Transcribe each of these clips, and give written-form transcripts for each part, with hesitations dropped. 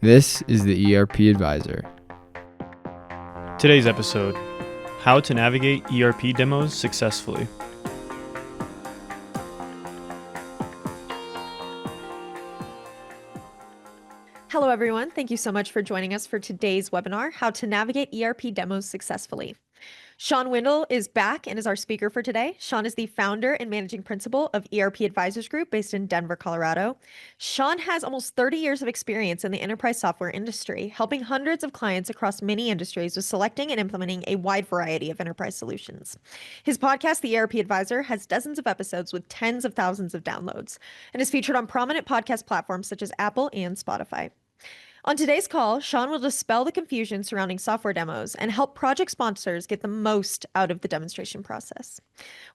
This is the ERP Advisor. Today's episode, how to navigate ERP demos successfully. Hello, everyone. Thank you so much for joining us for today's webinar, How to Navigate ERP Demos Successfully. Sean Windle is back and is our speaker for today. Sean is the founder and managing principal of ERP Advisors Group based in Denver, Colorado. Sean has almost 30 years of experience in the enterprise software industry, helping hundreds of clients across many industries with selecting and implementing a wide variety of enterprise solutions. His podcast, The ERP Advisor, has dozens of episodes with tens of thousands of downloads and is featured on prominent podcast platforms such as Apple and Spotify. On today's call, Sean will dispel the confusion surrounding software demos and help project sponsors get the most out of the demonstration process.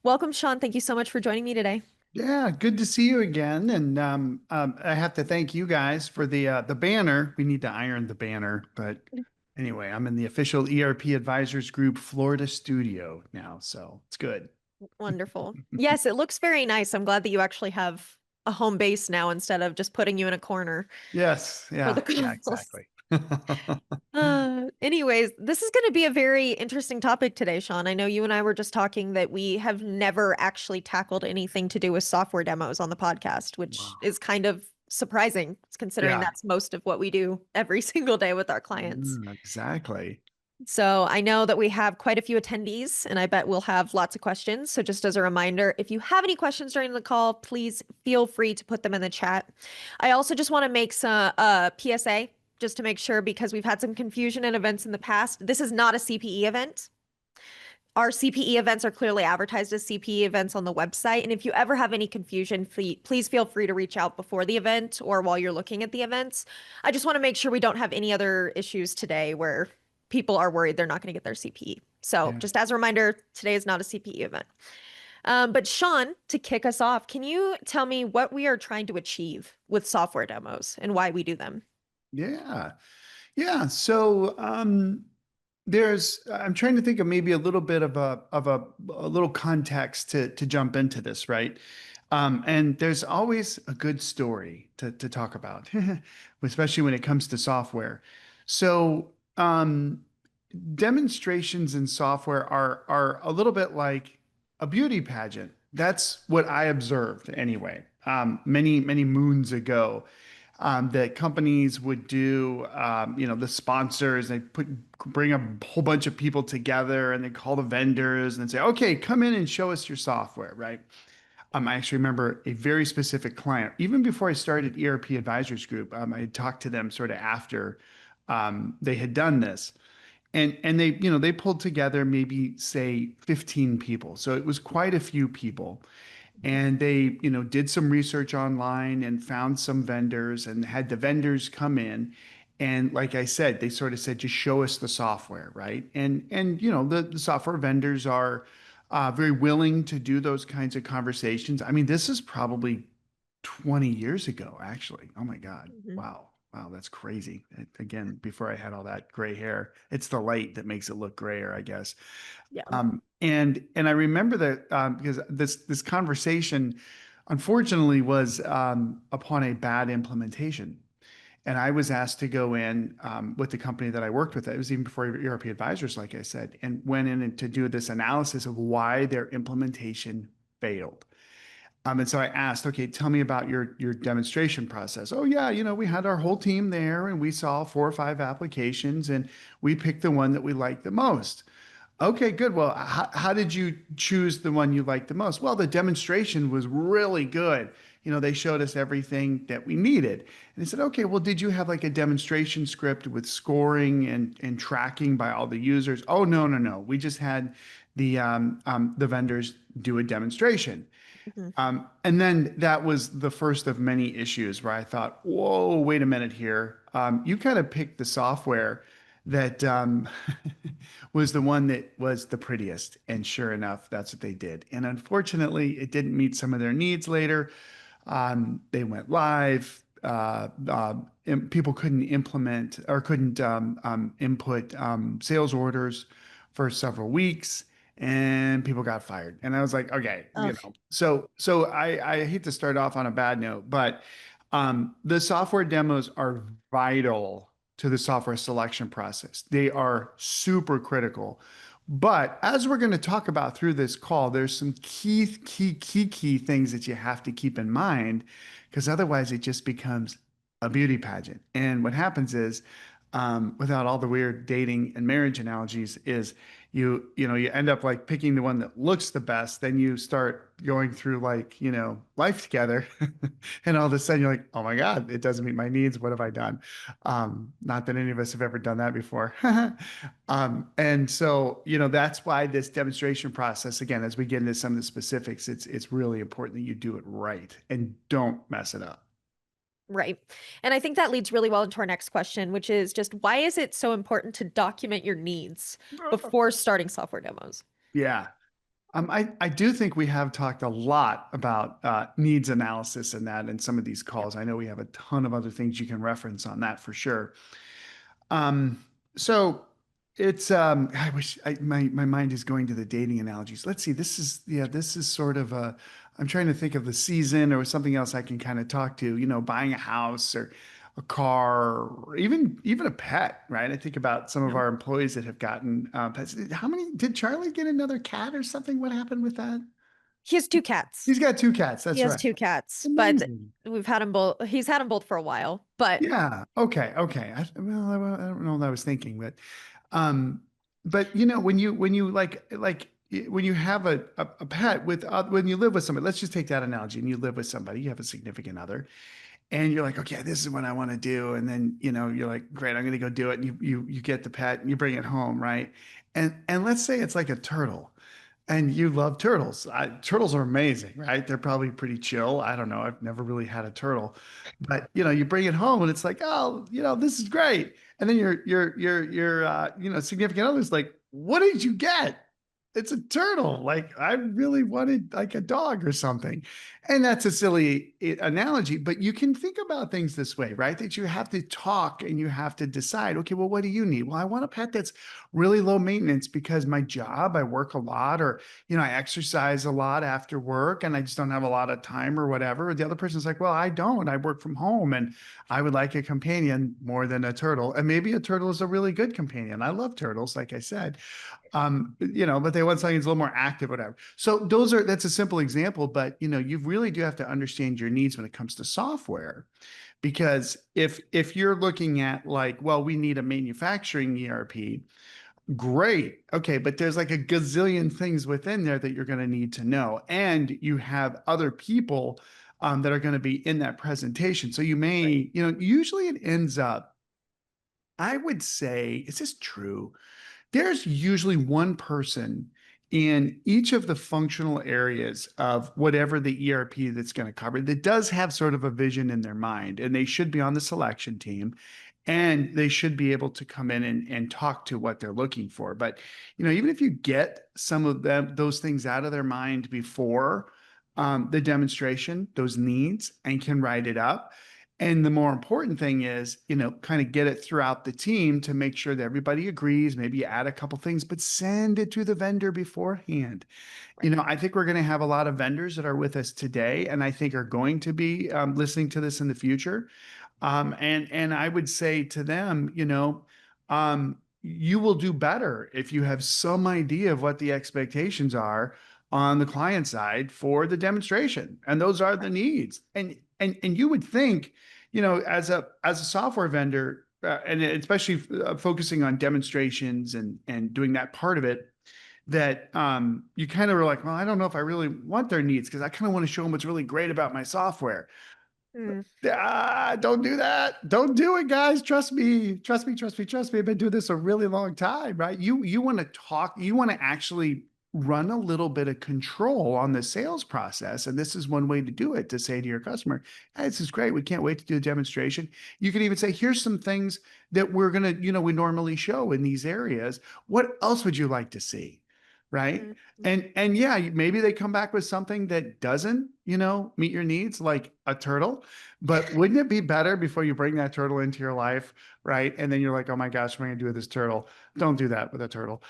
Welcome, Sean. Thank you so much for joining me today. Yeah, good to see you again. And I have to thank you guys for the banner. We need to iron the banner, but anyway, I'm in the official ERP Advisors Group Florida studio now, so it's good. Wonderful. Yes, it looks very nice. I'm glad that you actually have a home base now instead of just putting you in a corner. Yes, yeah, the yeah, calls. exactly. Anyways, this is going to be a very interesting topic today, Sean. I know you and I were just talking that we have never actually tackled anything to do with software demos on the podcast, which Wow. is kind of surprising considering Yeah. that's most of what we do every single day with our clients. Exactly. So I know that we have quite a few attendees, and I bet we'll have lots of questions. So just as a reminder, if you have any questions during the call, please feel free to put them in the chat. I also just want to make some PSA just to make sure, because we've had some confusion in events in the past. This is not a CPE event. Our CPE events are clearly advertised as CPE events on the website. And if you ever have any confusion, please feel free to reach out before the event or while you're looking at the events. I just want to make sure we don't have any other issues today where people are worried they're not going to get their CPE. So Yeah. just as a reminder, today is not a CPE event. But Sean, to kick us off, can you tell me what we are trying to achieve with software demos and why we do them? Yeah. Yeah. So I'm trying to think of maybe a little bit of a little context to jump into this, right? And there's always a good story to talk about, especially when it comes to software. So demonstrations in software are a little bit like a beauty pageant. That's what I observed anyway, many moons ago. That companies would do, the sponsors, they bring a whole bunch of people together and they call the vendors and say, okay, come in and show us your software, right? I actually remember a very specific client, even before I started ERP Advisors Group, I had talked to them sort of after they had done this. And they pulled together maybe say 15 people. So it was quite a few people. And they did some research online and found some vendors and had the vendors come in, and like I said, they sort of said, just show us the software, right? And the software vendors are very willing to do those kinds of conversations. I mean, this is probably 20 years ago, actually. Oh my God. Mhm. Wow, that's crazy. Again, before I had all that gray hair. It's the light that makes it look grayer, I guess. Yeah. And I remember that because this conversation, unfortunately, was upon a bad implementation. And I was asked to go in with the company that I worked with. It was even before ERP Advisors, like I said, and went in to do this analysis of why their implementation failed. And so I asked, okay, tell me about your demonstration process. Oh yeah, we had our whole team there and we saw 4 or 5 applications and we picked the one that we liked the most. Okay, good. Well, how did you choose the one you liked the most? Well, the demonstration was really good. They showed us everything that we needed. And they said, okay, well, did you have like a demonstration script with scoring and tracking by all the users? Oh, no, no, no. We just had the vendors do a demonstration. Mhm. And then that was the first of many issues where I thought, whoa, wait a minute here. You kind of picked the software that was the one that was the prettiest. And sure enough, that's what they did. And unfortunately, it didn't meet some of their needs later. They went live. People couldn't implement or couldn't input sales orders for several weeks, and people got fired. And I was like, okay, Ugh. So I hate to start off on a bad note, but The software demos are vital to the software selection process. They are super critical. But as we're going to talk about through this call, there's some key things that you have to keep in mind because otherwise it just becomes a beauty pageant. And what happens is, without all the weird dating and marriage analogies, is you end up like picking the one that looks the best. Then you start going through like life together, and all of a sudden you're like, oh my God, it doesn't meet my needs. What have I done? Not that any of us have ever done that before. And so that's why this demonstration process, again, as we get into some of the specifics, it's really important that you do it right and don't mess it up. Right. And I think that leads really well into our next question, which is just why is it so important to document your needs before starting software demos? Yeah. I do think we have talked a lot about needs analysis and that in some of these calls. I know we have a ton of other things you can reference on that for sure. So it's I wish my mind is going to the dating analogies. Let's see. This is sort of a I'm trying to think of the season or something else I can kind of talk to, buying a house or a car or even a pet, right? I think about some of our employees that have gotten pets. How many did Charlie get another cat or something? What happened with that? He has two cats. He's got two cats. That's He has right. two cats, but Amazing. we've had them both. He's had them both for a while, but Yeah. Okay. Okay. Well, I don't know what I was thinking, um, but when you when you have a pet with when you live with somebody, let's just take that analogy, and you live with somebody, you have a significant other, and you're like, okay, this is what I want to do, and then you're like, great, I'm going to go do it, and you get the pet and you bring it home, right? And let's say it's like a turtle. And you love turtles. Turtles are amazing, right? They're probably pretty chill. I don't know. I've never really had a turtle, but you bring it home and it's like, oh, this is great. And then your significant other's like, what did you get? It's a turtle. Like I really wanted like a dog or something. And that's a silly analogy, but you can think about things this way, right? That you have to talk and you have to decide, okay, well, what do you need? Well, I want a pet that's really low maintenance because my job, I work a lot, or I exercise a lot after work and I just don't have a lot of time or whatever. The other person's like, well, I don't. I work from home and I would like a companion more than a turtle. And maybe a turtle is a really good companion. I love turtles, like I said. But they want something that's a little more active, whatever. So that's a simple example, but you really do have to understand your needs when it comes to software. Because if you're looking at like, well, we need a manufacturing ERP, great. Okay, but there's like a gazillion things within there that you're going to need to know. And you have other people that are going to be in that presentation. So you may, usually it ends up, I would say, is this true? There's usually one person in each of the functional areas of whatever the ERP that's going to cover that does have sort of a vision in their mind, and they should be on the selection team and they should be able to come in and talk to what they're looking for. But even if you get some of those things out of their mind before the demonstration, those needs, and can write it up, and the more important thing is, kind of get it throughout the team to make sure that everybody agrees, maybe add a couple things, but send it to the vendor beforehand. I think we're going to have a lot of vendors that are with us today, and I think are going to be listening to this in the future. And I would say to them, you will do better if you have some idea of what the expectations are on the client side for the demonstration, and those are the needs. And you would think, as a software vendor, and especially focusing on demonstrations and doing that part of it, that you kind of are like, well, I don't know if I really want their needs because I kind of want to show them what's really great about my software. Don't do that. Don't do it, guys. Trust me. Trust me. Trust me. Trust me. I've been doing this a really long time, right? You want to talk. You want to actually run a little bit of control on the sales process. And this is one way to do it, to say to your customer, hey, this is great. We can't wait to do a demonstration. You can even say, here's some things that we're going to, we normally show in these areas. What else would you like to see? right? Mhm. And yeah, maybe they come back with something that doesn't, meet your needs, like a turtle. But wouldn't it be better before you bring that turtle into your life, right? And then you're like, oh my gosh, what am I gonna do with this turtle? Don't do that with a turtle.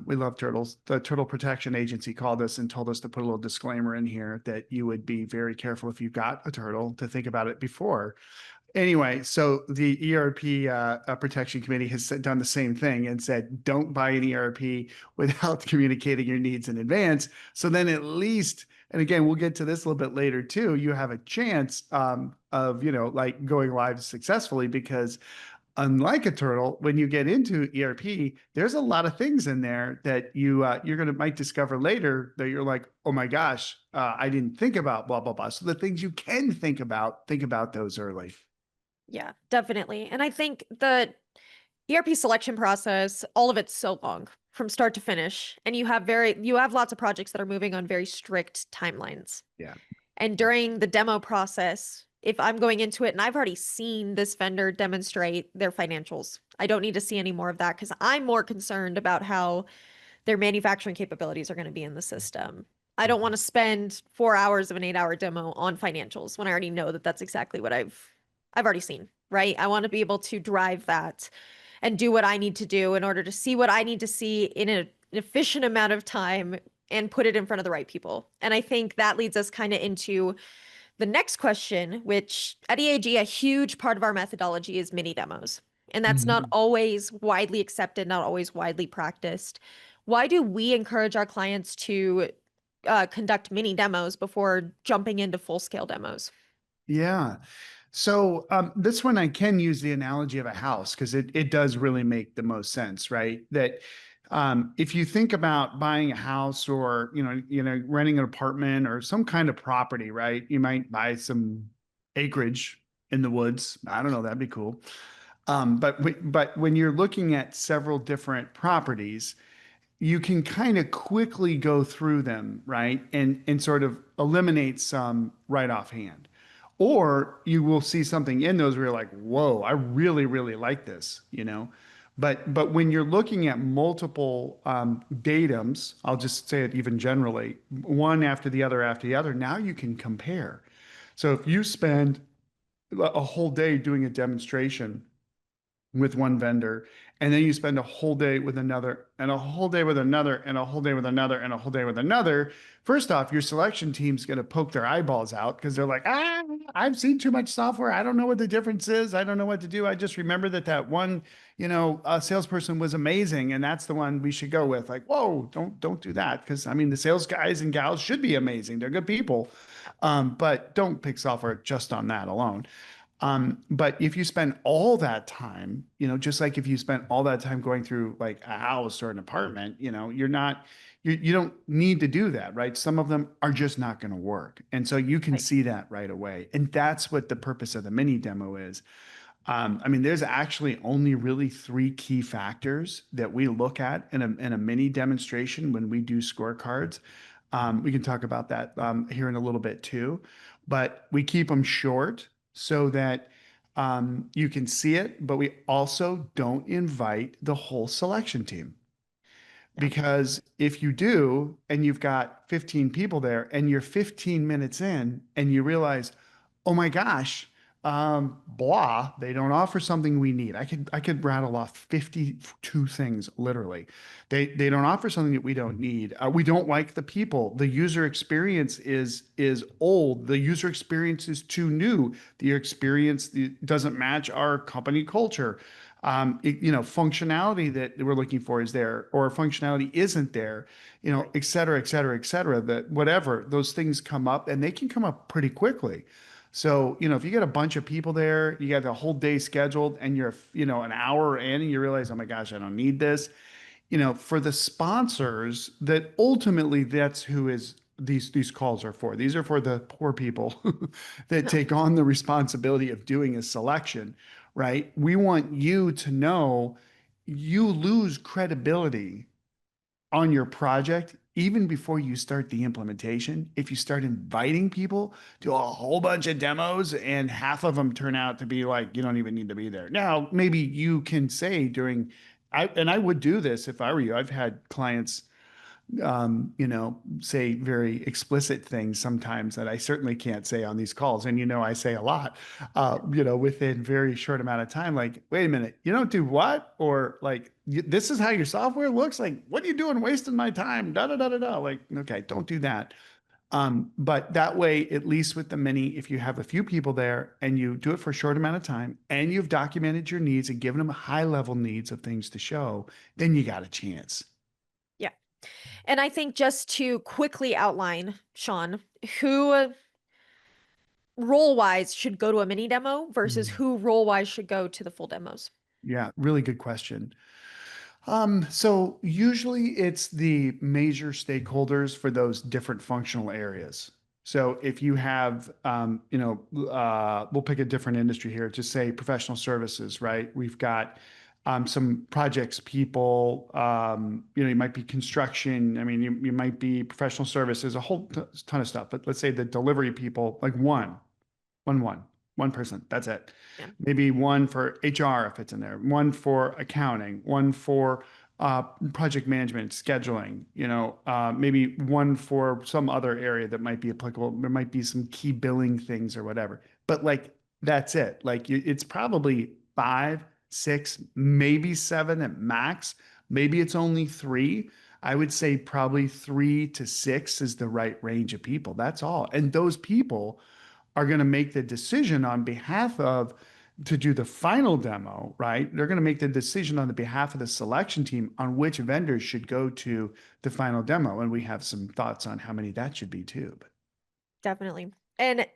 We love turtles. The Turtle Protection Agency called us and told us to put a little disclaimer in here that you would be very careful if you got a turtle to think about it before. Anyway, so the ERP Protection Committee has done the same thing and said, don't buy an ERP without communicating your needs in advance. So then at least, and again, we'll get to this a little bit later too, you have a chance of, like going live successfully because unlike a turtle, when you get into ERP, there's a lot of things in there that you're gonna might discover later that you're like, oh my gosh, I didn't think about blah blah blah. So the things you can think about those early. Yeah, definitely. And I think the ERP selection process, all of it's so long from start to finish. And you have lots of projects that are moving on very strict timelines. Yeah. And during the demo process, if I'm going into it and I've already seen this vendor demonstrate their financials, I don't need to see any more of that because I'm more concerned about how their manufacturing capabilities are going to be in the system. I don't want to spend 4 hours of an 8 hour demo on financials when I already know that that's exactly what I've already seen, right? I want to be able to drive that and do what I need to do in order to see what I need to see in an efficient amount of time and put it in front of the right people. And I think that leads us kind of into the next question, which at EAG, a huge part of our methodology is mini demos. And that's not Mhm. always widely accepted, not always widely practiced. Why do we encourage our clients to conduct mini demos before jumping into full scale demos? Yeah. So this one I can use the analogy of a house because it does really make the most sense, right? That if you think about buying a house or renting an apartment or some kind of property, right? You might buy some acreage in the woods. I don't know, that'd be cool. But when you're looking at several different properties, you can kind of quickly go through them, right? And sort of eliminate some right offhand. Or you will see something in those where you're like, whoa, I really, really like this. But when you're looking at multiple datums, I'll just say it even generally, one after the other, now you can compare. So if you spend a whole day doing a demonstration with one vendor, and then you spend a whole day with another, and a whole day with another, and a whole day with another, and a whole day with another. First off, your selection team's going to poke their eyeballs out because they're like, I've seen too much software. I don't know what the difference is. I don't know what to do. I just remember that one, salesperson was amazing, and that's the one we should go with. Like, whoa, don't do that because I mean the sales guys and gals should be amazing. They're good people, but don't pick software just on that alone. But if you spend all that time, just like if you spent all that time going through like a house or an apartment, you don't need to do that, right? Some of them are just not going to work. And so you can Right. see that right away. And that's what the purpose of the mini demo is. I mean, there's actually only really three key factors that we look at in a mini demonstration when we do scorecards. We can talk about that here in a little bit too, but we keep them short so that you can see it, but we also don't invite the whole selection team. Yeah. Because if you do, and you've got 15 people there, and you're 15 minutes in, and you realize, oh my gosh, blah, they don't offer something we need. I could rattle off 52 things literally. They don't offer something that we don't need. We don't like the people. The user experience is old. The user experience is too new. The experience doesn't match our company culture. Functionality that we're looking for is there, or functionality isn't there, et cetera, et cetera, et cetera. That whatever those things come up, and they can come up pretty quickly. So, if you get a bunch of people there, you got the whole day scheduled, and you're, an hour in, and you realize, oh my gosh, I don't need this. For the sponsors, that ultimately that's who is these calls are for. These are for the poor people that No. take on the responsibility of doing a selection, right? We want you to know you lose credibility on your project even before you start the implementation. If you start inviting people to a whole bunch of demos and half of them turn out to be like, you don't even need to be there. Now, maybe you can say I would do this if I were you. I've had clients say very explicit things sometimes that I certainly can't say on these calls. And, I say a lot, within very short amount of time, like, wait a minute, you don't do what? Or like, this is how your software looks like. What are you doing wasting my time? Da, da, da, da, da. Like, okay, don't do that. But that way, at least with the mini, if you have a few people there and you do it for a short amount of time and you've documented your needs and given them high level needs of things to show, then you got a chance. Yeah. And I think just to quickly outline, Sean, who role wise should go to a mini demo versus who role wise should go to the full demos. Yeah, really good question. So usually it's the major stakeholders for those different functional areas. So if you have, we'll pick a different industry here, just say professional services, right? We've got some projects people, you might be construction. I mean, you might be professional services, a whole ton of stuff. But let's say the delivery people, like one person. That's it. Yeah. Maybe one for HR if it's in there, one for accounting, one for project management, scheduling, maybe one for some other area that might be applicable. There might be some key billing things or whatever, but like, that's it. Like it's probably 5, 6, maybe 7 at max. Maybe it's only 3. I would say probably 3 to 6 is the right range of people. That's all. And those people are going to make the decision on behalf of to do the final demo, right? They're going to make the decision on the behalf of the selection team on which vendors should go to the final demo. And we have some thoughts on how many that should be too. But Definitely. And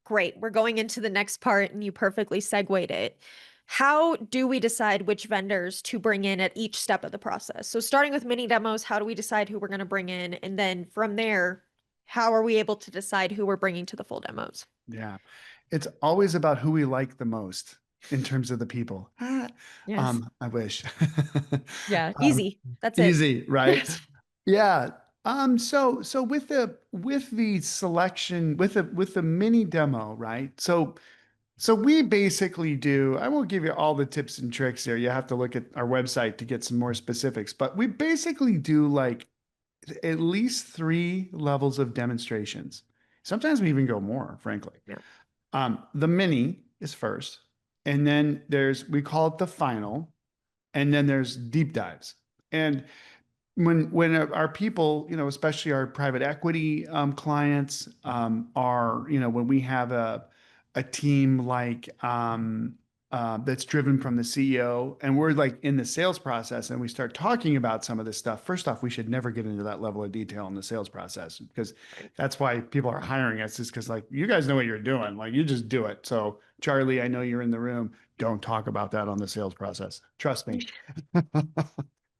great. We're going into the next part and you perfectly segued it. How do we decide which vendors to bring in at each step of the process? So starting with mini demos, how do we decide who we're going to bring in? And then from there, how are we able to decide who we're bringing to the full demos? yeah, it's always about who we like the most in terms of the people. Yes. I wish. Yeah. Um, Easy. That's it. Easy, right? Yeah. So with the selection, with the mini demo, right? So we basically do, I won't give you all the tips and tricks here. You have to look at our website to get some more specifics, but we basically do like at least 3 levels of demonstrations. Sometimes we even go more, frankly. Yeah. The mini is first, and then we call it the final, and then there's deep dives. And when our people, especially our private equity clients, are, when we have a team like that's driven from the CEO, and we're like in the sales process, and we start talking about some of this stuff. First off, we should never get into that level of detail in the sales process because that's why people are hiring us. Is because like you guys know what you're doing, like you just do it. So Charlie, I know you're in the room. Don't talk about that on the sales process. Trust me.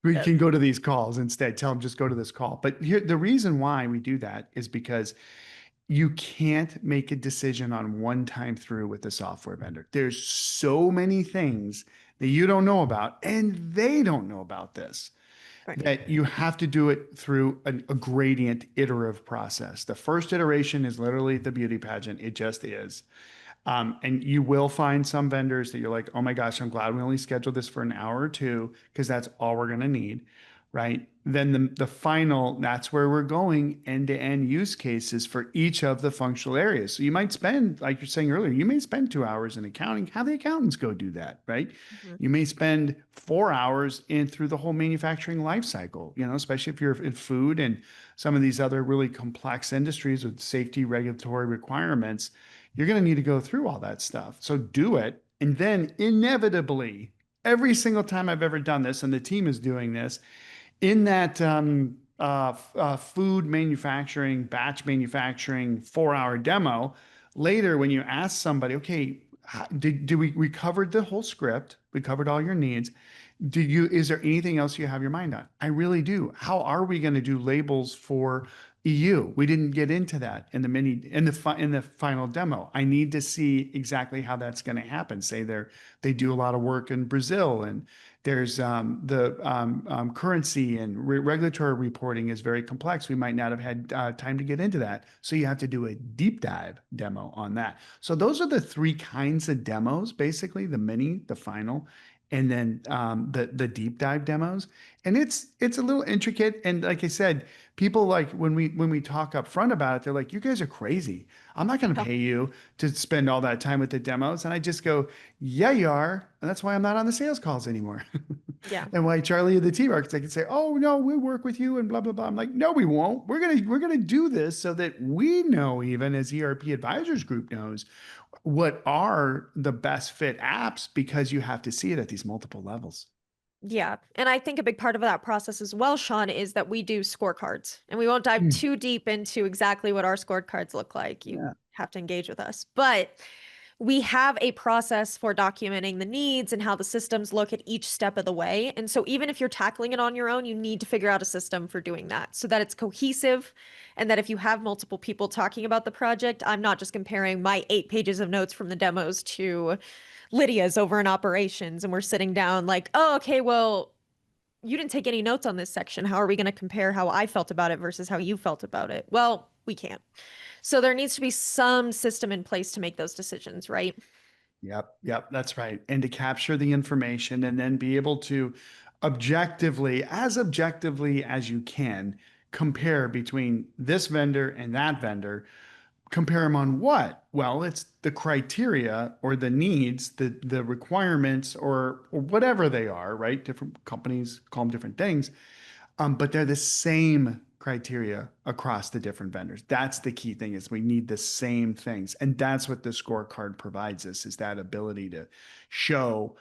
We can go to these calls instead. Tell them just go to this call. But here, the reason why we do that is because you can't make a decision on one time through with the software vendor. There's so many things that you don't know about, and they don't know about this, that you have to do it through a gradient iterative process. The first iteration is literally the beauty pageant. It just is. And you will find some vendors that you're like, oh my gosh, I'm glad we only scheduled this for an hour or two because that's all we're going to need, right? Then the final, that's where we're going end-to-end use cases for each of the functional areas. So you might spend, like you're saying earlier, you may spend 2 hours in accounting. Have the accountants go do that, right? You may spend 4 hours in through the whole manufacturing life cycle, especially if you're in food and some of these other really complex industries with safety regulatory requirements. You're going to need to go through all that stuff. So do it. And then inevitably, every single time I've ever done this, and the team is doing this, in that food manufacturing, batch manufacturing 4-hour demo, later when you ask somebody, okay, we covered the whole script, we covered all your needs. Is there anything else you have your mind on? I really do. How are we going to do labels for EU? We didn't get into that in the final demo. I need to see exactly how that's going to happen. Say they do a lot of work in Brazil, and there's the currency and regulatory reporting is very complex. We might not have had time to get into that. So you have to do a deep dive demo on that. So those are the 3 kinds of demos, basically the mini, the final, and then the deep dive demos. And it's a little intricate. And like I said, people like when we talk up front about it, they're like, "You guys are crazy. I'm not going to Oh, pay you to spend all that time with the demos." And I just go, "Yeah, you are." And that's why I'm not on the sales calls anymore. yeah. And why Charlie and the team architect can say, "Oh no, we'll work with you," and blah blah blah. I'm like, "No, we won't. We're gonna do this so that we know, even as ERP advisors group knows, what are the best fit apps, because you have to see it at these multiple levels." Yeah. And I think a big part of that process as well, Sean, is that we do scorecards. And we won't dive Hmm. too deep into exactly what our scorecards look like. You Yeah. have to engage with us. But we have a process for documenting the needs and how the systems look at each step of the way. And so even if you're tackling it on your own, you need to figure out a system for doing that so that it's cohesive and that if you have multiple people talking about the project, I'm not just comparing my 8 pages of notes from the demos to Lydia's over in operations and we're sitting down like, oh, okay, well, you didn't take any notes on this section. How are we going to compare how I felt about it versus how you felt about it? Well, we can't. So there needs to be some system in place to make those decisions, right? Yep, that's right. And to capture the information and then be able to objectively as you can, compare between this vendor and that vendor. Compare them on what? Well, it's the criteria or the needs, the requirements, or whatever they are, right? Different companies call them different things, but they're the same criteria across the different vendors. That's the key thing, is we need the same things. And that's what the scorecard provides us, is that ability to show,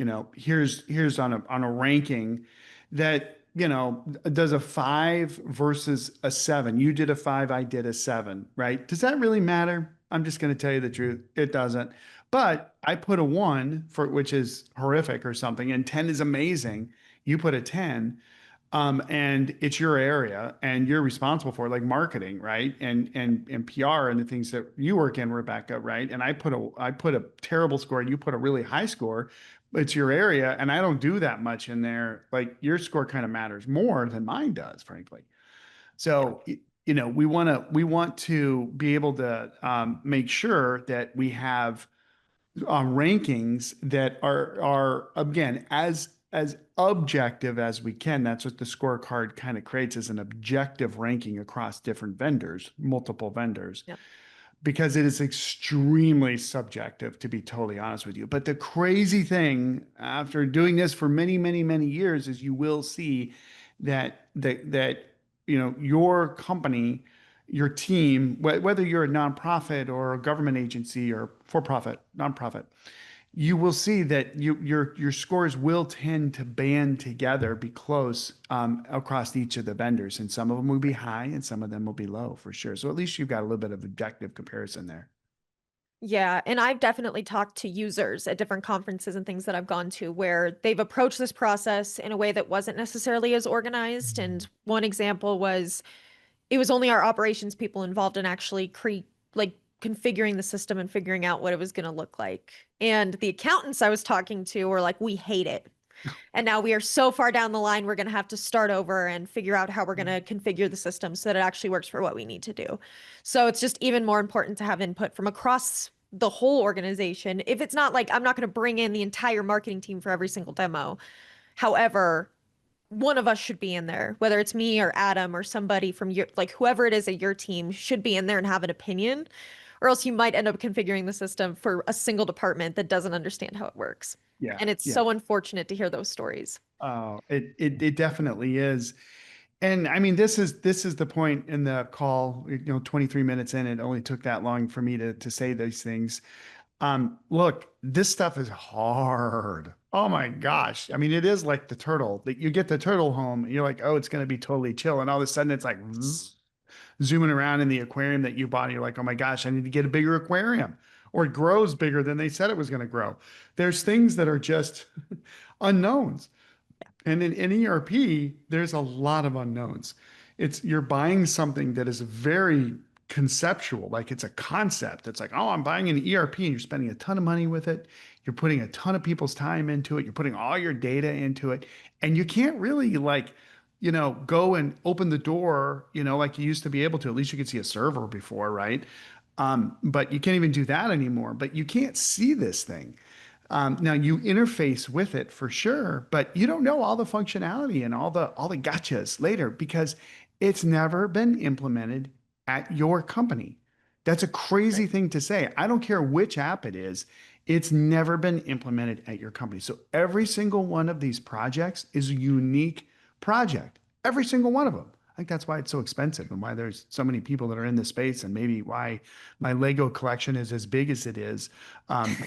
here's on a ranking that, does a 5 versus a 7. You did a 5, I did a 7, right? Does that really matter? I'm just going to tell you the truth. It doesn't. But I put a 1 for, which is horrific or something, and 10 is amazing. You put a 10, and it's your area and you're responsible for it, like marketing, right? And PR and the things that you work in, Rebecca, right? And I put a terrible score and you put a really high score. It's your area, and I don't do that much in there. Like, your score kind of matters more than mine does, frankly. Yeah. So, we want to be able to make sure that we have rankings that are again as objective as we can. That's what the scorecard kind of creates, as an objective ranking across different vendors, multiple vendors, Yep. because it is extremely subjective, to be totally honest with you. But the crazy thing, after doing this for many, many, many years, is you will see that your company, your team, whether you're a nonprofit or a government agency or for-profit, nonprofit, you will see that your scores will tend to band together, be close, across each of the vendors, and some of them will be high and some of them will be low, for sure. So at least you've got a little bit of objective comparison there. Yeah, and I've definitely talked to users at different conferences and things that I've gone to where they've approached this process in a way that wasn't necessarily as organized. And one example was it was only our operations people involved in actually like configuring the system and figuring out what it was going to look like. And the accountants I was talking to were like, we hate it. And now we are so far down the line, we're going to have to start over and figure out how we're going to configure the system so that it actually works for what we need to do. So it's just even more important to have input from across the whole organization. If it's not like I'm not going to bring in the entire marketing team for every single demo. However, one of us should be in there, whether it's me or Adam or somebody from your, like whoever it is at your team should be in there and have an opinion, or else you might end up configuring the system for a single department that doesn't understand how it works. Yeah, And it's yeah. so unfortunate to hear those stories. Oh, it definitely is. And I mean, this is the point in the call, 23 minutes in, it only took that long for me to say these things. Look, this stuff is hard. Oh my gosh. I mean, it is like the turtle that you get the turtle home, and you're like, oh, it's going to be totally chill. And all of a sudden it's like zooming around in the aquarium that you bought. And you're like, oh my gosh, I need to get a bigger aquarium, or it grows bigger than they said it was going to grow. There's things that are just unknowns. And in ERP, there's a lot of unknowns. You're buying something that is very conceptual, like it's a concept. It's like, oh, I'm buying an ERP, and you're spending a ton of money with it. You're putting a ton of people's time into it. You're putting all your data into it. And you can't really go and open the door, like you used to be able to. At least you could see a server before, right? But you can't even do that anymore. But you can't see this thing. Now you interface with it for sure, but you don't know all the functionality and all the gotchas later because it's never been implemented at your company. That's a crazy Right. thing to say. I don't care which app it is, it's never been implemented at your company. So every single one of these projects is a unique project. Every single one of them. I think that's why it's so expensive and why there's so many people that are in the space, and maybe why my Lego collection is as big as it is,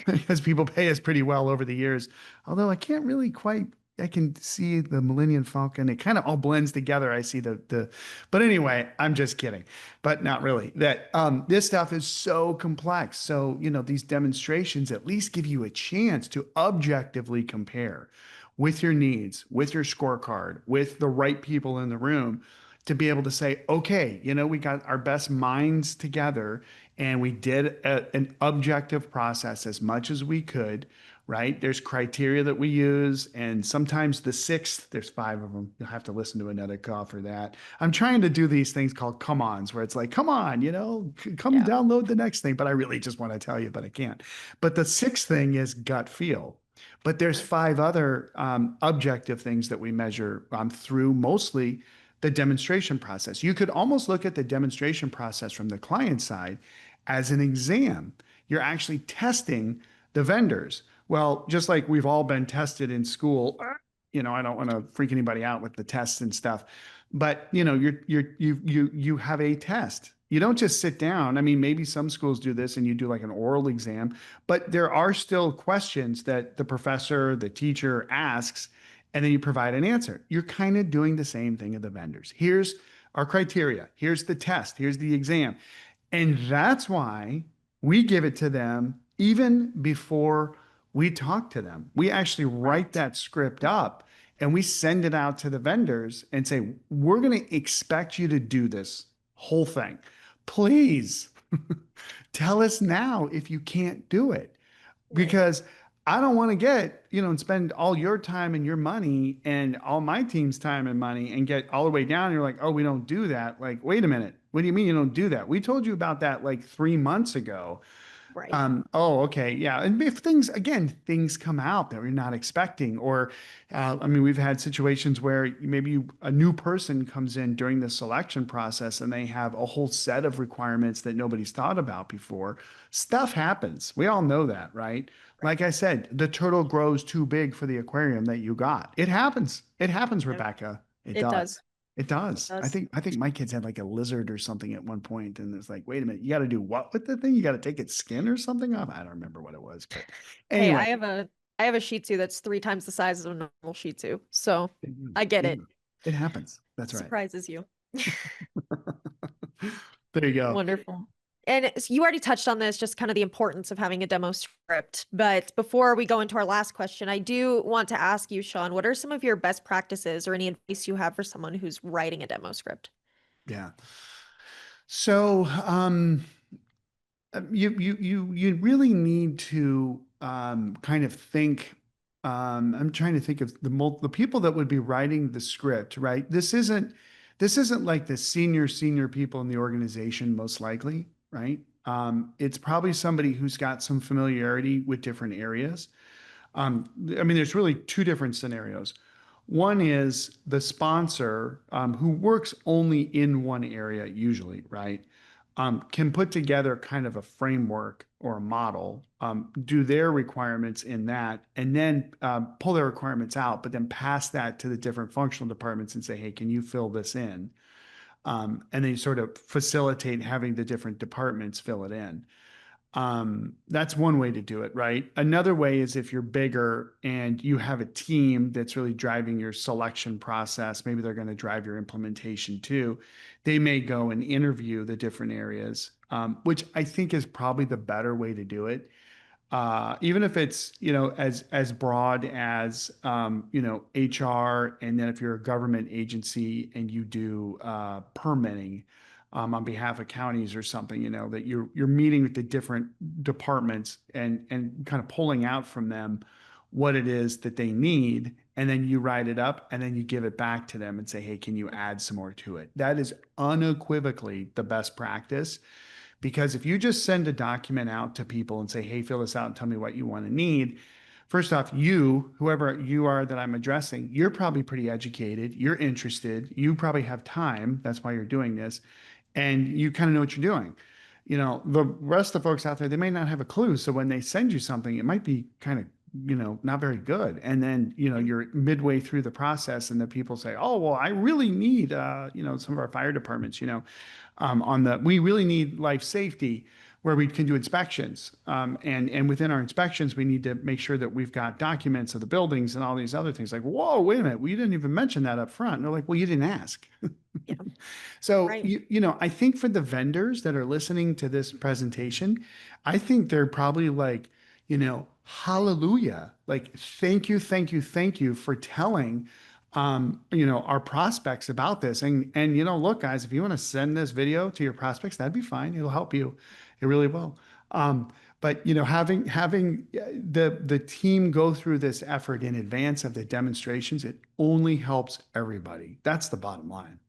because people pay us pretty well over the years. Although I can't really quite, I can see the Millennium Falcon. It kind of all blends together. I see but anyway, I'm just kidding, but not really. That this stuff is so complex. So, these demonstrations at least give you a chance to objectively compare with your needs, with your scorecard, with the right people in the room to be able to say, okay, we got our best minds together and we did an objective process as much as we could, right? There's criteria that we use, and sometimes the sixth, there's five of them. You'll have to listen to another call for that. I'm trying to do these things called come ons, where it's like, come on, come Yeah. download the next thing. But I really just want to tell you, but I can't. But the sixth thing is gut feel. But there's five other objective things that we measure through mostly the demonstration process. You could almost look at the demonstration process from the client side as an exam. You're actually testing the vendors. Well, just like we've all been tested in school, I don't want to freak anybody out with the tests and stuff, but you have a test. You don't just sit down. I mean, maybe some schools do this and you do like an oral exam, but there are still questions that the professor, the teacher asks, and then you provide an answer. You're kind of doing the same thing of the vendors. Here's our criteria. Here's the test. Here's the exam. And that's why we give it to them even before we talk to them. We actually write Right. that script up and we send it out to the vendors and say, we're going to expect you to do this whole thing. Please tell us now if you can't do it, Right. because I don't want to get, and spend all your time and your money and all my team's time and money and get all the way down. And you're like, oh, we don't do that. Like, wait a minute. What do you mean you don't do that? We told you about that like 3 months ago. Right. Oh, okay. Yeah. And if things come out that we're not expecting, or, I mean, we've had situations where maybe a new person comes in during the selection process and they have a whole set of requirements that nobody's thought about before. Stuff happens. We all know that, right? Right. Like I said, the turtle grows too big for the aquarium that you got. It happens. It happens, Yeah. Rebecca. It It does. does. It It does. I does. think I think my kids had like a lizard or something at one point, and it's like, wait a minute, you got to do what with the thing? You got to take its skin or something off. I don't remember what it was, but Hey, anyway. I have a Shih Tzu that's 3 times the size of a normal Shih Tzu, so I get Yeah, it. it happens. That's right. Surprises you. There you go. Wonderful. And you already touched on this, just kind of the importance of having a demo script. But before we go into our last question, I do want to ask you, Sean, what are some of your best practices or any advice you have for someone who's writing a demo script? Yeah. So, you really need to kind of think. I'm trying to think of the people that would be writing the script, right? This isn't like the senior people in the organization, most likely, right? It's probably somebody who's got some familiarity with different areas. I mean, there's really two different scenarios. One is the sponsor, who works only in one area, usually, right? Can put together kind of a framework or a model, do their requirements in that, and then pull their requirements out, but then pass that to the different functional departments and say, hey, can you fill this in? And then you sort of facilitate having the different departments fill it in. That's one way to do it, right? Another way is if you're bigger and you have a team that's really driving your selection process, maybe they're going to drive your implementation too. They may go and interview the different areas, which I think is probably the better way to do it. Even if it's, as broad as, HR, and then if you're a government agency and you do permitting, on behalf of counties or something, that you're meeting with the different departments and kind of pulling out from them what it is that they need, and then you write it up and then you give it back to them and say, hey, can you add some more to it? That is unequivocally the best practice, because if you just send a document out to people and say, hey, fill this out and tell me what you want to need, first off, you, whoever you are that I'm addressing, you're probably pretty educated. You're interested. You probably have time. That's why you're doing this. And you kind of know what you're doing. The rest of the folks out there, they may not have a clue. So when they send you something, it might be kind of, not very good. And then, you're midway through the process and the people say, oh, well, I really need, some of our fire departments, we really need life safety where we can do inspections. And within our inspections, we need to make sure that we've got documents of the buildings and all these other things like, whoa, wait a minute. Well, you didn't even mention that up front. And they're like, well, you didn't ask. Yeah. So, Right. I think for the vendors that are listening to this presentation, I think they're probably like, hallelujah, like, thank you, thank you, thank you for telling, our prospects about this. And, look, guys, if you want to send this video to your prospects, that'd be fine. It'll help you. It really will. But having the team go through this effort in advance of the demonstrations, it only helps everybody. That's the bottom line.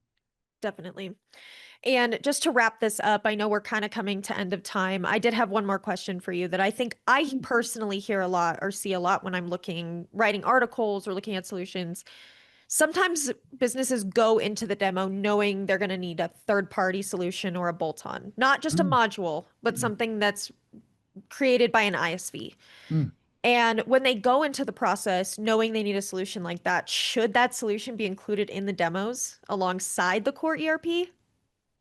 Definitely. And just to wrap this up, I know we're kind of coming to end of time. I did have one more question for you that I think I personally hear a lot or see a lot when I'm writing articles or looking at solutions. Sometimes businesses go into the demo knowing they're going to need a third-party solution or a bolt-on, not just a Mm, module, but something that's created by an ISV. mm. And when they go into the process knowing they need a solution like that, should that solution be included in the demos alongside the core ERP?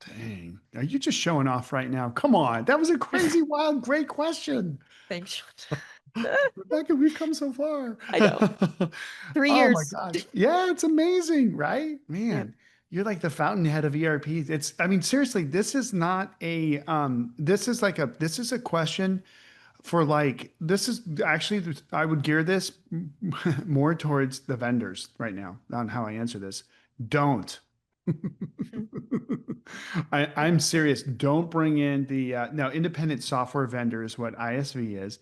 Dang. Are you just showing off right now? Come on. That was a crazy, wild, great question. Thanks, Sean. Rebecca, we've come so far. I know. 3 Oh my years. gosh. Yeah, it's amazing, right? Yeah. Man, you're like the fountainhead of ERP. I mean, seriously, this is not this is a question for like, this is actually, I would gear this more towards the vendors right now on how I answer this. Don't. I'm serious. Don't bring in now independent software vendor is what ISV is.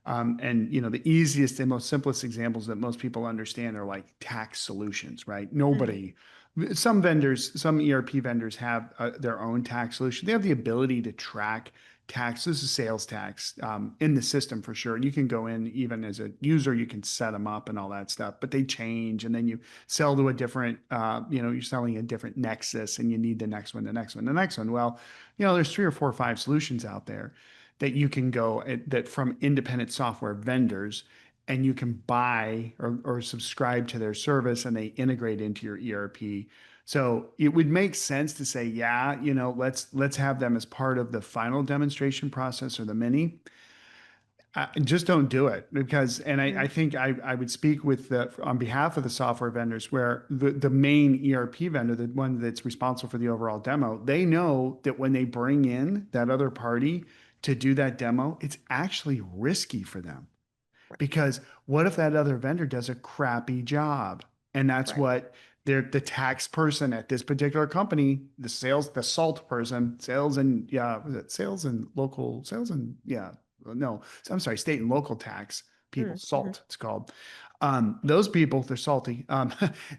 And the easiest and most simplest examples that most people understand are like tax solutions, right? Nobody, some vendors, some ERP vendors have their own tax solution. They have the ability to track tax. This is sales tax in the system for sure. And you can go in even as a user, you can set them up and all that stuff, but they change. And then you sell to a different, you're selling a different Nexus and you need the next one, the next one, the next one. Well, there's 3 or 4 or 5 solutions out there that you can go that from independent software vendors and you can buy or subscribe to their service and they integrate into your ERP. So it would make sense to say, yeah, let's have them as part of the final demonstration process or the mini. Just don't do it because, and I think I would speak on behalf of the software vendors where the main ERP vendor, the one that's responsible for the overall demo, they know that when they bring in that other party to do that demo, it's actually risky for them because what if that other vendor does a crappy job? And that's Right. what the tax person at this particular company, the SALT person, sales and local sales and no, I'm sorry, state and local tax people, SALT it's called. Those people, they're salty.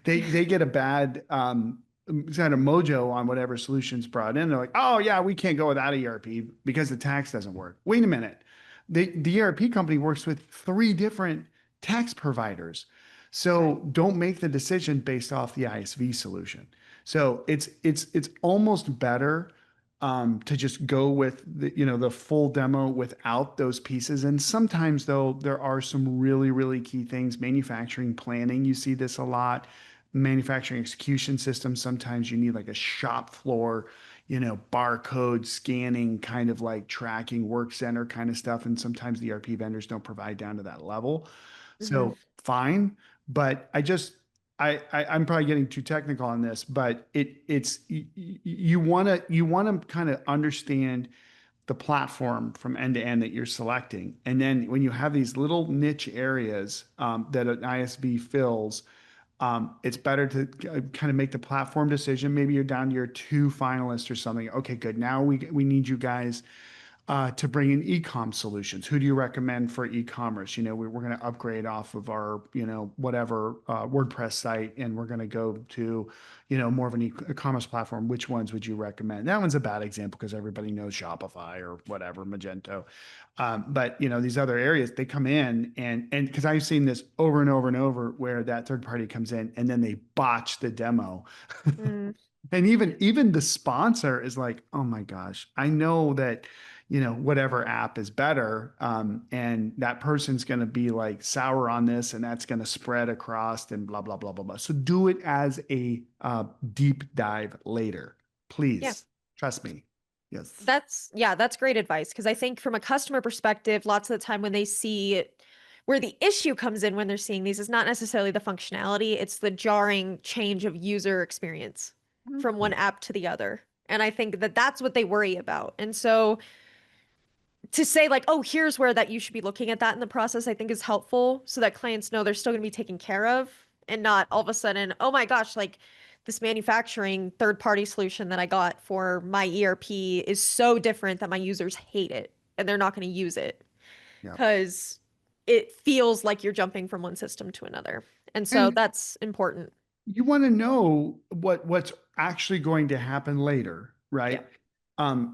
They get a bad kind of mojo on whatever solutions brought in. They're like, oh yeah, we can't go without ERP because the tax doesn't work. Wait a minute. The ERP company works with 3 different tax providers. So don't make the decision based off the ISV solution. So it's almost better to just go with the full demo without those pieces. And sometimes though, there are some really, really key things. Manufacturing planning, you see this a lot. Manufacturing execution systems, sometimes you need like a shop floor, barcode scanning, kind of like tracking work center kind of stuff. And sometimes the ERP vendors don't provide down to that level. So fine, but I'm probably getting too technical on this, but you want to kind of understand the platform from end to end that you're selecting. And then when you have these little niche areas that an ISV fills, it's better to kind of make the platform decision. Maybe you're down to your 2 finalists or something. Okay, good. Now we need you guys to bring in e-com solutions. Who do you recommend for e-commerce? We're going to upgrade off of our, whatever WordPress site, and we're going to go to, more of an e-commerce platform. Which ones would you recommend? That one's a bad example because everybody knows Shopify or whatever, Magento. But these other areas, they come in and because I've seen this over and over and over where that third party comes in and then they botch the demo. Mm, And even the sponsor is like, oh my gosh, I know that, whatever app is better. And that person's going to be like sour on this and that's going to spread across and blah, blah, blah, blah, blah. So do it as a deep dive later, yeah. please. Trust me. Yes. That's great advice. Because I think from a customer perspective, lots of the time when they see where the issue comes in when they're seeing these is not necessarily the functionality, it's the jarring change of user experience from one app to the other. And I think that that's what they worry about. And so to say like, oh, here's where that you should be looking at that in the process, I think is helpful so that clients know they're still going to be taken care of and not all of a sudden, oh my gosh, like this manufacturing third-party solution that I got for my ERP is so different that my users hate it and they're not going to use it Yeah. because it feels like you're jumping from one system to another. And so And that's important. you want to know what's actually going to happen later, Yeah. right?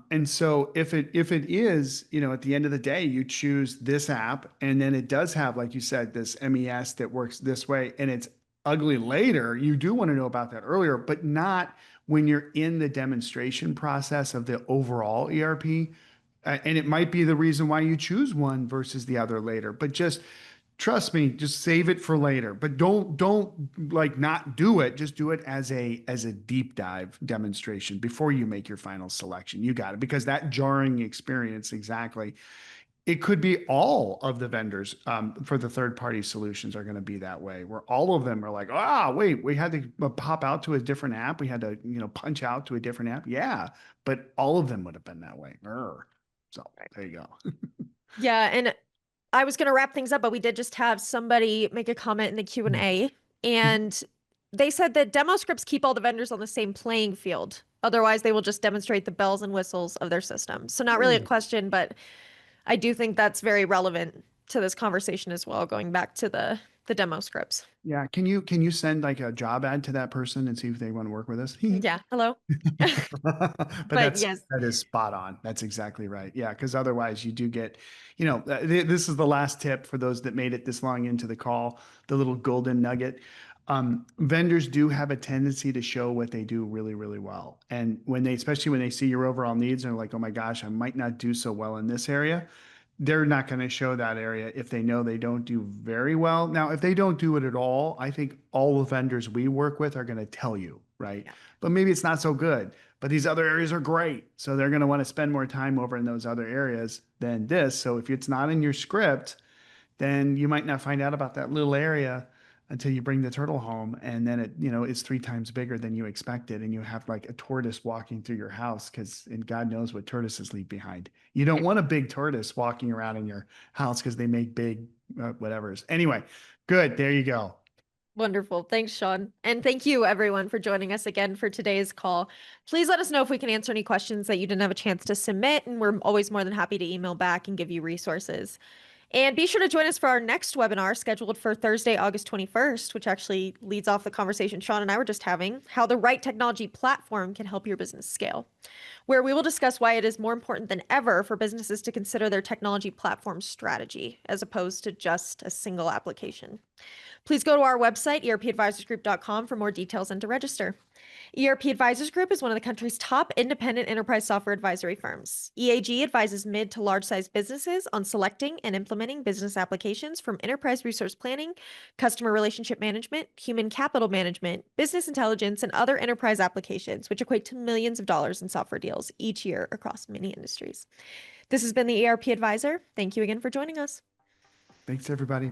And so if it is, at the end of the day, you choose this app and then it does have, like you said, this MES that works this way and it's ugly later, you do want to know about that earlier, but not when you're in the demonstration process of the overall ERP. And it might be the reason why you choose one versus the other later, but just trust me, just save it for later. But don't like not do it. Just do it as a deep dive demonstration before you make your final selection. You got it, because that jarring experience, exactly. It could be all of the vendors for the third party solutions are going to be that way, where all of them are like, wait, we had to pop out to a different app. We had to, punch out to a different app. Yeah, but all of them would have been that way. So there you go. Yeah, and I was going to wrap things up, but we did just have somebody make a comment in the Q&A, and they said that demo scripts keep all the vendors on the same playing field. Otherwise, they will just demonstrate the bells and whistles of their system. So not really a question, but I do think that's very relevant to this conversation as well, going back to the demo scripts. Yeah. Can you send like a job ad to that person and see if they want to work with us? Yeah, hello. But But yes, that is spot on. That's exactly right. Yeah, because otherwise you do get, this is the last tip for those that made it this long into the call, the little golden nugget. Vendors do have a tendency to show what they do really, really well. And especially when they see your overall needs and they're like, oh my gosh, I might not do so well in this area, they're not going to show that area if they know they don't do very well. Now, if they don't do it at all, I think all the vendors we work with are going to tell you, right? Yeah. But maybe it's not so good. But these other areas are great. So they're going to want to spend more time over in those other areas than this. So if it's not in your script, then you might not find out about that little area until you bring the turtle home, and then it's 3 times bigger than you expected, and you have like a tortoise walking through your house and God knows what tortoises leave behind. You don't want a big tortoise walking around in your house because they make big whatevers. Anyway, good. There you go. wonderful. Thanks, Sean. And thank you, everyone, for joining us again for today's call. Please let us know if we can answer any questions that you didn't have a chance to submit, and we're always more than happy to email back and give you resources. And be sure to join us for our next webinar scheduled for Thursday, August 21st, which actually leads off the conversation Sean and I were just having, how the right technology platform can help your business scale, where we will discuss why it is more important than ever for businesses to consider their technology platform strategy as opposed to just a single application. Please go to our website, erpadvisorsgroup.com, for more details and to register. ERP Advisors Group is one of the country's top independent enterprise software advisory firms. EAG advises mid to large-sized businesses on selecting and implementing business applications from enterprise resource planning, customer relationship management, human capital management, business intelligence, and other enterprise applications, which equate to millions of dollars in software deals each year across many industries. This has been the ERP Advisor. Thank you again for joining us. Thanks, everybody.